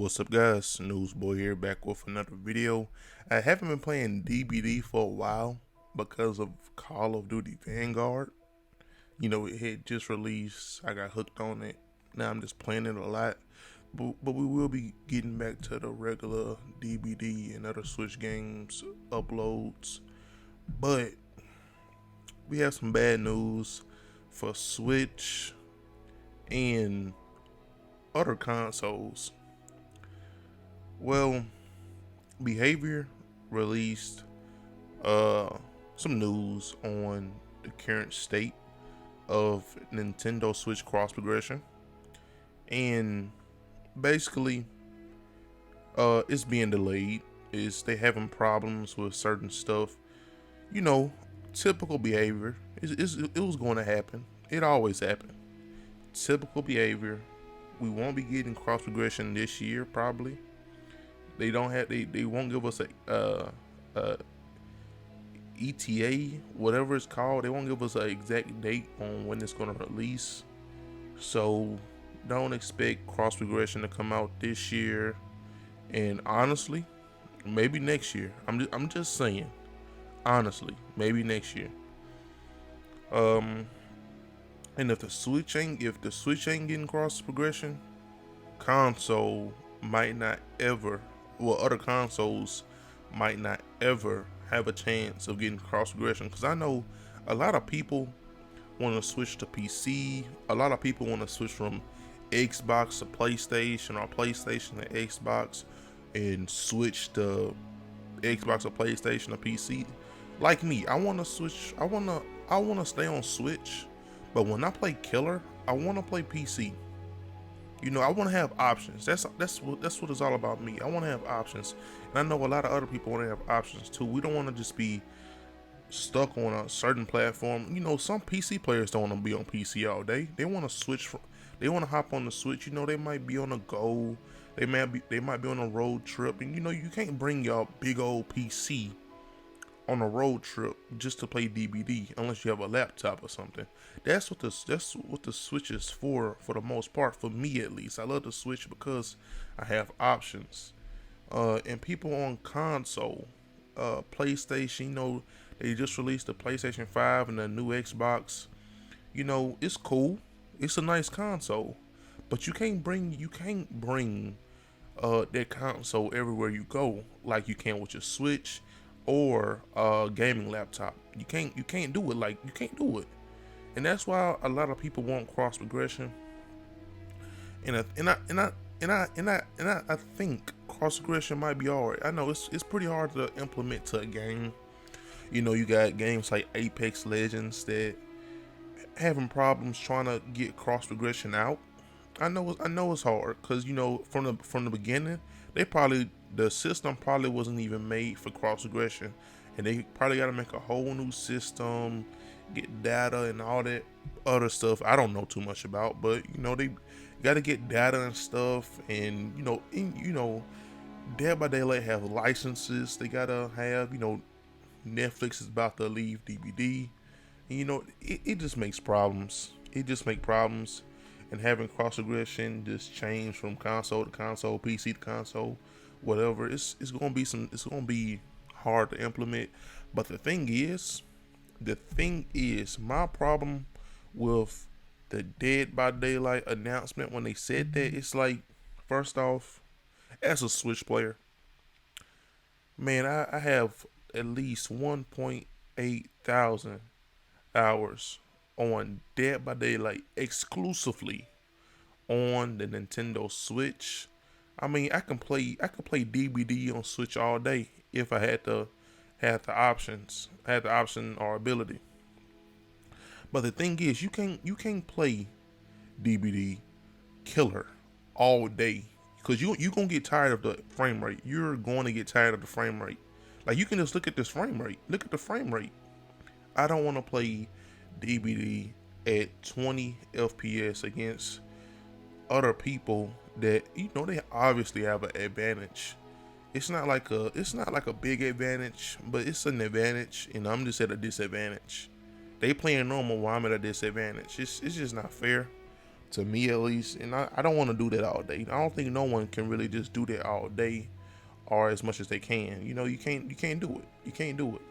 What's up, guys? Newsboy here, back with another video. I haven't been playing DBD for a while because of Call of Duty Vanguard. You know, it had just released. I got hooked on it. Now I'm just playing it a lot. But we will be getting back to the regular DBD and other Switch games uploads. But we have some bad news for Switch and other consoles. Well, Behavior released some news on the current state of Nintendo Switch cross progression, and basically it's being delayed. Is they having problems with certain stuff, you know, typical behavior. It was going to happen. It always happened. Typical behavior. We won't be getting cross progression this year, probably. They don't have. They won't give us a ETA, whatever it's called. They won't give us an exact date on when it's going to release. So don't expect cross progression to come out this year. And honestly, maybe next year. I'm just saying. Honestly, maybe next year. And if the Switch ain't getting cross progression, console might not ever. Well, other consoles might not ever have a chance of getting cross progression, because I know a lot of people want to switch to PC. A lot of people want to switch from Xbox to PlayStation, or PlayStation to Xbox, and switch to Xbox or PlayStation to PC. Like me, I want to switch. I want to stay on Switch, but when I play Killer, I want to play PC. You know, I want to have options. That's what it's all about. Me, I want to have options, and I know a lot of other people want to have options too. We don't want to just be stuck on a certain platform. You know, some PC players don't want to be on PC all day. They want to switch. They want to hop on the Switch. You know, they might be on a go. They might be on a road trip, and you know, you can't bring your big old PC on a road trip just to play DBD unless you have a laptop or something. That's what the Switch is for the most part. For me, at least, I love the Switch because I have options. And people on console, PlayStation, you know, they just released the PlayStation 5 and the new Xbox. You know, it's cool. It's a nice console, but you can't bring that console everywhere you go like you can with your Switch or a gaming laptop. You can't do it. Like, you can't do it. And that's why a lot of people want cross progression. And I think cross progression might be alright. I know it's pretty hard to implement to a game. You know, you got games like Apex Legends that having problems trying to get cross progression out. I know it's hard, because you know, from the beginning, the system probably wasn't even made for cross progression, and they probably got to make a whole new system, get data and all that other stuff I don't know too much about. But you know, they got to get data and stuff, and you know, Dead by Daylight have licenses they gotta have. You know, Netflix is about to leave DBD, and you know, it just makes problems. It just makes problems. And having cross progression just change from console to console, PC to console, whatever. It's gonna be hard to implement. But the thing is, my problem with the Dead by Daylight announcement, when they said that, it's like, first off, as a Switch player, man, I have at least 1.8 thousand hours on Dead by Daylight exclusively on the Nintendo Switch. I mean, I can play DBD on Switch all day if I had the option or ability. But the thing is, you can't play DBD Killer all day, because you gonna get tired of the frame rate. You're going to get tired of the frame rate. Like, you can just look at this frame rate. Look at the frame rate. I don't want to play DBD at 20 FPS against other people that, you know, they obviously have an advantage. It's not like a big advantage, but it's an advantage, and I'm just at a disadvantage. They playing normal while I'm at a disadvantage. It's just not fair to me at least, and I don't want to do that all day. I don't think no one can really just do that all day or as much as they can. You can't do it. You can't do it.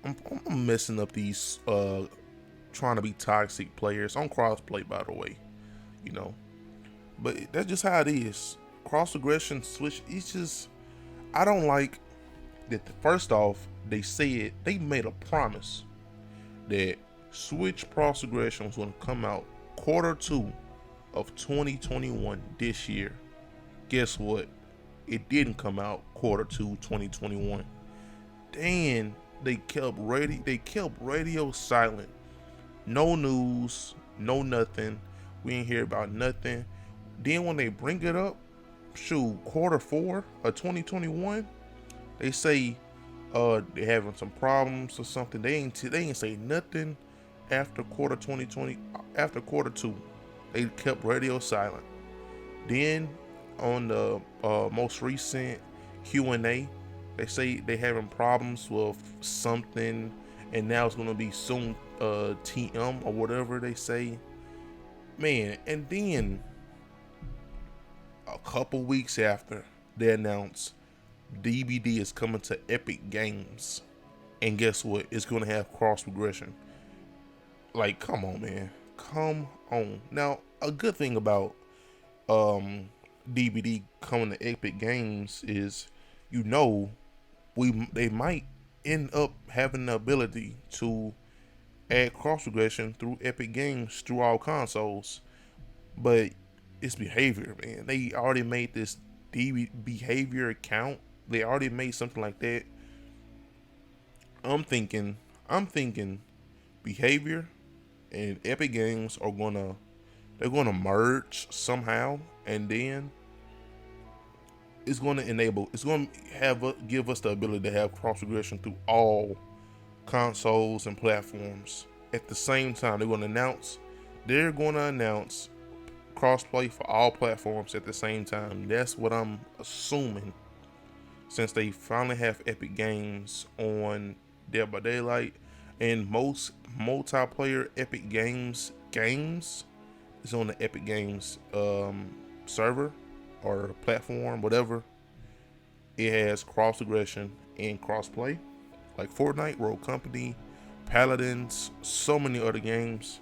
I'm messing up these trying to be toxic players on crossplay, by the way. You know, but that's just how it is. Cross aggression switch. It's just I don't like that. First off, they said they made a promise that Switch cross aggression was going to come out Q2 of 2021 this year. Guess what? It didn't come out Q2 2021. Then they kept radio silent. No news, no nothing. We ain't hear about nothing. Then when they bring it up, Q4 of 2021, they say they having some problems or something. They ain't say nothing after after Q2. They kept radio silent. Then on the most recent Q&A, they say they having problems with something, and now it's gonna be soon TM or whatever they say. Man, and then a couple weeks after, they announced DVD is coming to Epic Games, and guess what? It's gonna have cross progression. Like, come on, man, come on. Now, a good thing about DVD coming to Epic Games is, they might end up having the ability to add cross progression through Epic Games through all consoles, but it's behavior, man. They already made this behavior account. They already made something like that. I'm thinking behavior and Epic Games are gonna merge somehow, and then it's gonna give us the ability to have cross progression through all consoles and platforms at the same time. They're gonna announce crossplay for all platforms at the same time. That's what I'm assuming, since they finally have Epic Games on Dead by Daylight, and most multiplayer Epic Games is on the Epic Games server or platform, whatever. It has cross progression and crossplay, like Fortnite, Rogue Company, Paladins, so many other games.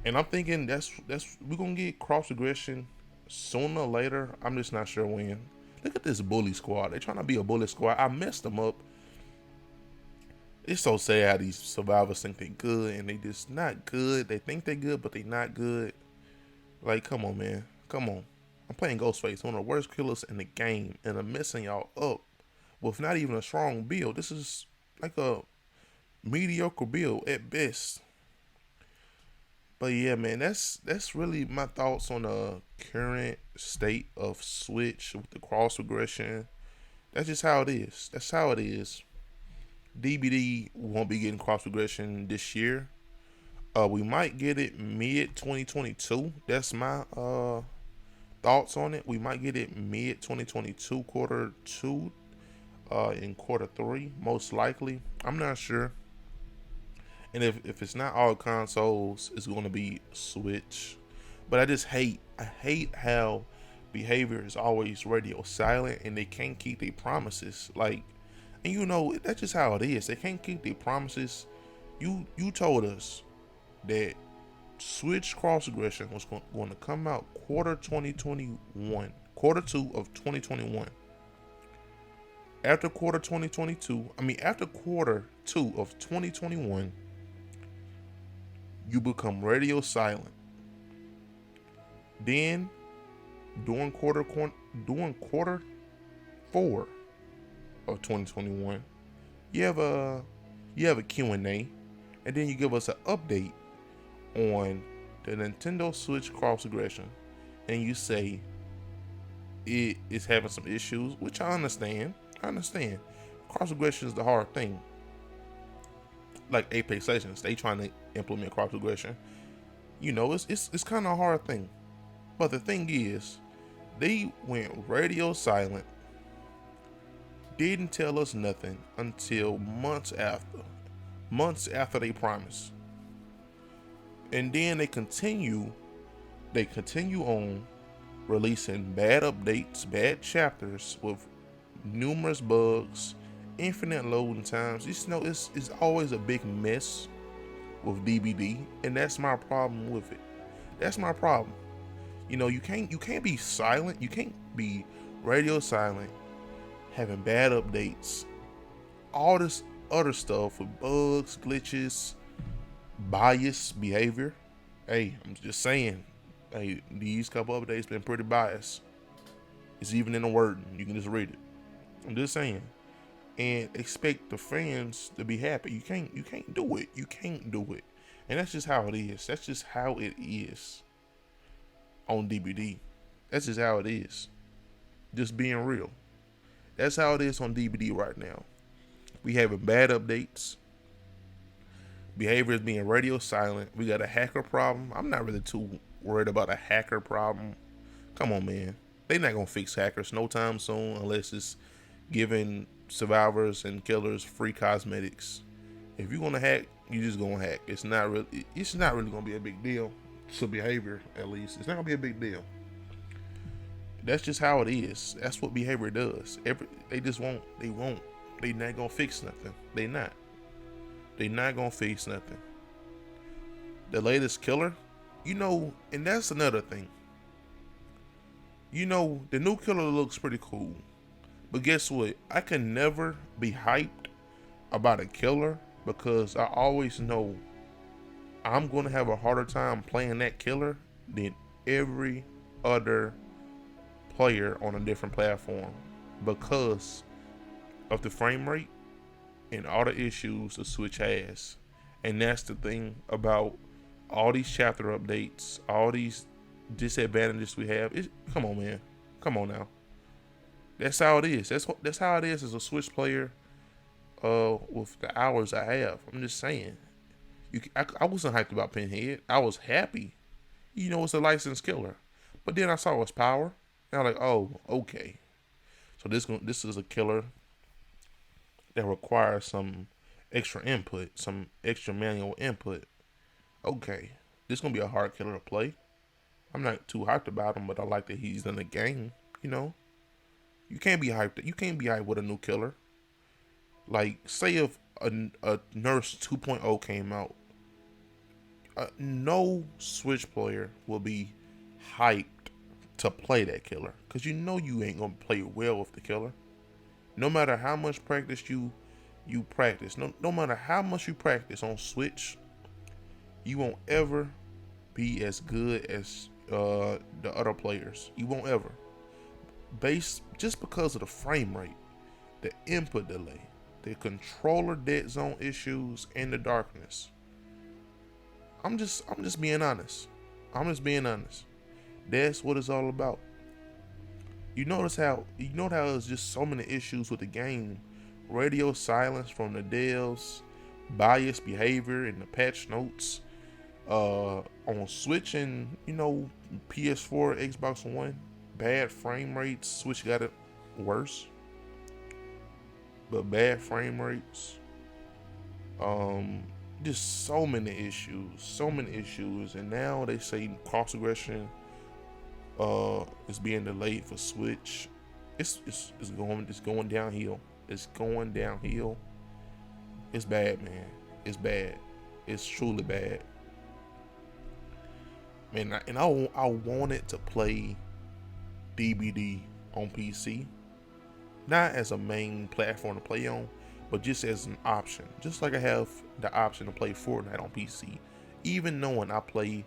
And I'm thinking we're gonna get cross progression sooner or later. I'm just not sure when. Look at this bully squad. They're trying to be a bully squad. I messed them up. It's so sad how these survivors think they're good and they just not good. They think they're good, but they not good. Like, come on, man. Come on. I'm playing Ghostface, one of the worst killers in the game, and I'm messing y'all up with not even a strong build. This is like a mediocre build at best. But yeah, man, that's really my thoughts on the current state of Switch with the cross progression. That's just how it is. That's how it is. DVD won't be getting cross progression this year. We might get it mid 2022. That's my thoughts on it. We might get it mid 2022, Q2, in Q3, most likely. I'm not sure. And if it's not all consoles, it's going to be Switch. But I hate how behavior is always radio silent and they can't keep their promises. Like, and that's just how it is. They can't keep their promises. You told us that Switch cross progression was going to come out Q2 of 2021. After after Q2 of 2021, you become radio silent. Then during Q4 of 2021, you have a Q&A, and then you give us an update on the Nintendo Switch cross progression, and you say it is having some issues, which I understand. Cross progression is the hard thing. Like Apex Legends, they trying to implement cross progression. It's kind of a hard thing. But the thing is, they went radio silent, didn't tell us nothing until months after they promised. And then they continue on releasing bad updates, bad chapters with numerous bugs, infinite loading times. It's always a big mess with DBD, and that's my problem with it. That's my problem. You can't be silent. You can't be radio silent, having bad updates, all this other stuff with bugs, glitches, biased behavior. Hey, I'm just saying. Hey, these couple updates been pretty biased. It's even in the wording. You can just read it. I'm just saying. And expect the fans to be happy. You can't do it. You can't do it. And that's just how it is. That's just how it is on DBD. That's just how it is. Just being real. That's how it is on DBD right now. We having bad updates. Behavior is being radio silent. We got a hacker problem. I'm not really too worried about a hacker problem. Come on, man. They not gonna fix hackers no time soon unless it's giving survivors and killers free cosmetics. If you're gonna hack, you just gonna hack. It's not really gonna be a big deal. To behavior, at least. It's not gonna be a big deal. That's just how it is. That's what behavior does. They not gonna fix nothing. They not gonna fix nothing. The latest killer, and that's another thing. The new killer looks pretty cool. But guess what? I can never be hyped about a killer because I always know I'm going to have a harder time playing that killer than every other player on a different platform because of the frame rate and all the issues the Switch has. And that's the thing about all these chapter updates, all these disadvantages we have. Come on, man. Come on now. That's how it is. That's how it is as a Switch player with the hours I have. I'm just saying. I wasn't hyped about Pinhead. I was happy. It's a licensed killer. But then I saw his power. And I'm like, oh, okay. So this is a killer that requires some extra input, some extra manual input. Okay. This is going to be a hard killer to play. I'm not too hyped about him, but I like that he's in the game, You can't be hyped. You can't be hyped with a new killer. Like, say if a Nurse 2.0 came out, no Switch player will be hyped to play that killer because you ain't gonna play well with the killer. No matter how much practice you practice, no matter how much you practice on Switch, you won't ever be as good as the other players. You won't ever. Just because of the frame rate, the input delay, the controller dead zone issues, and the darkness. I'm just being honest. That's what it's all about. You notice how there's just so many issues with the game. Radio silence from the devs, biased behavior in the patch notes. On Switch and PS4, Xbox One, bad frame rates. Switch got it worse, but bad frame rates. Just so many issues, and now they say CROSSPROGRESSION is being delayed for Switch. It's going downhill. It's going downhill. It's bad, man. It's bad. It's truly bad. Man, and I wanted to play DBD on PC, not as a main platform to play on, but just as an option. Just like I have the option to play Fortnite on PC, even knowing I play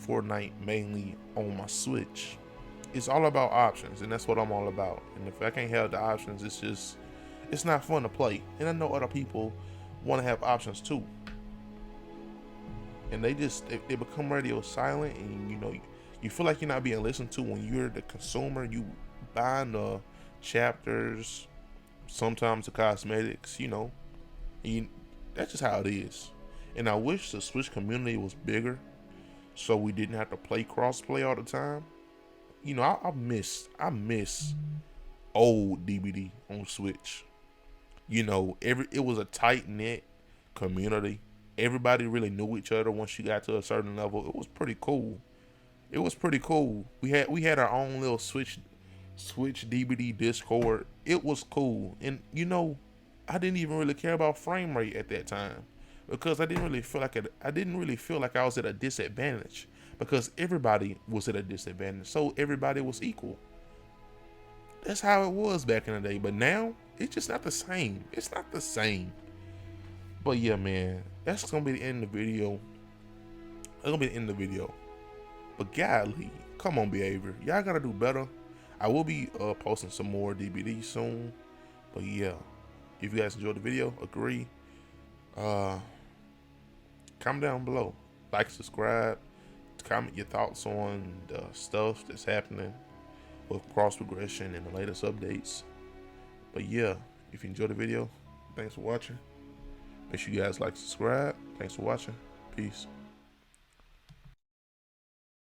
Fortnite mainly on my Switch. It's all about options, and that's what I'm all about. And if I can't have the options, it's not fun to play. And I know other people want to have options too. And they become radio silent, and you feel like you're not being listened to when you're the consumer. You buying the chapters, sometimes the cosmetics, that's just how it is. And I wish the Switch community was bigger, so we didn't have to play crossplay all the time. I miss old DBD on Switch. It was a tight knit community. everybody really knew each other once you got to a certain level. It was pretty cool. It was pretty cool. We had our own little Switch DVD Discord. It was cool. And I didn't even really care about frame rate at that time because I didn't really feel like I was at a disadvantage because everybody was at a disadvantage. So everybody was equal. That's how it was back in the day. But now it's just not the same. It's not the same. But yeah, man, that's gonna be the end of the video. That's gonna be the end of the video. But golly, come on, behavior. Y'all gotta do better. I will be posting some more DVDs soon. But yeah, if you guys enjoyed the video, agree. Comment down below. Like, subscribe. Comment your thoughts on the stuff that's happening with cross progression and the latest updates. But yeah, if you enjoyed the video, thanks for watching. Make sure you guys like, subscribe. Thanks for watching. Peace.